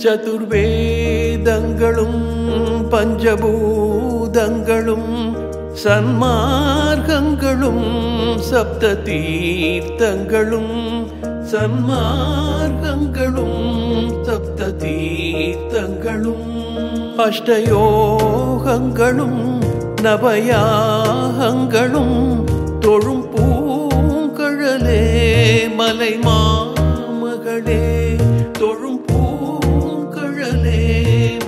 சதுர்வேதங்களும் பஞ்சபூதங்களும் சன்மார்க்கங்களும் சப்த தீர்த்தங்களும் சன்மார்க்கங்களும் சப்த தீர்த்தங்களும் அஷ்டயோகங்களும் நவயாகங்களும் தொழும் பூங்கழலே மலை மாமகளே தொழும் பூங்கழலே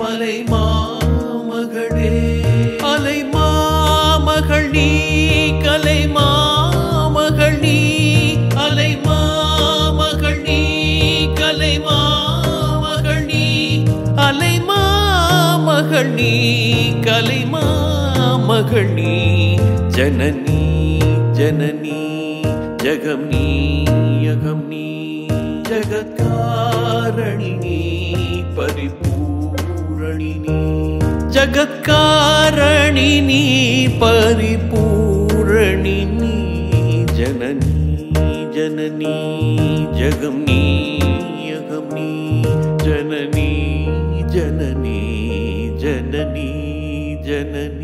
மலை மாமகளே அலை மாமகள் நீ கலை மாமகள் நீ அலை மாமகள் நீ கலை மாமகள் நீ அலை மாமகள் நீ கலை மாமகள் நீ ஜனனி ஜனனி ஜகம் நீ யகம் நீ ஜகத்காரணினி பரிபூரணினி ஜகத்காரணினி பரிபூரணினி ஜனனி ஜனனி ஜகம் நீ யகம் நீ ஜனனி ஜனனி ஜனனி ஜனனி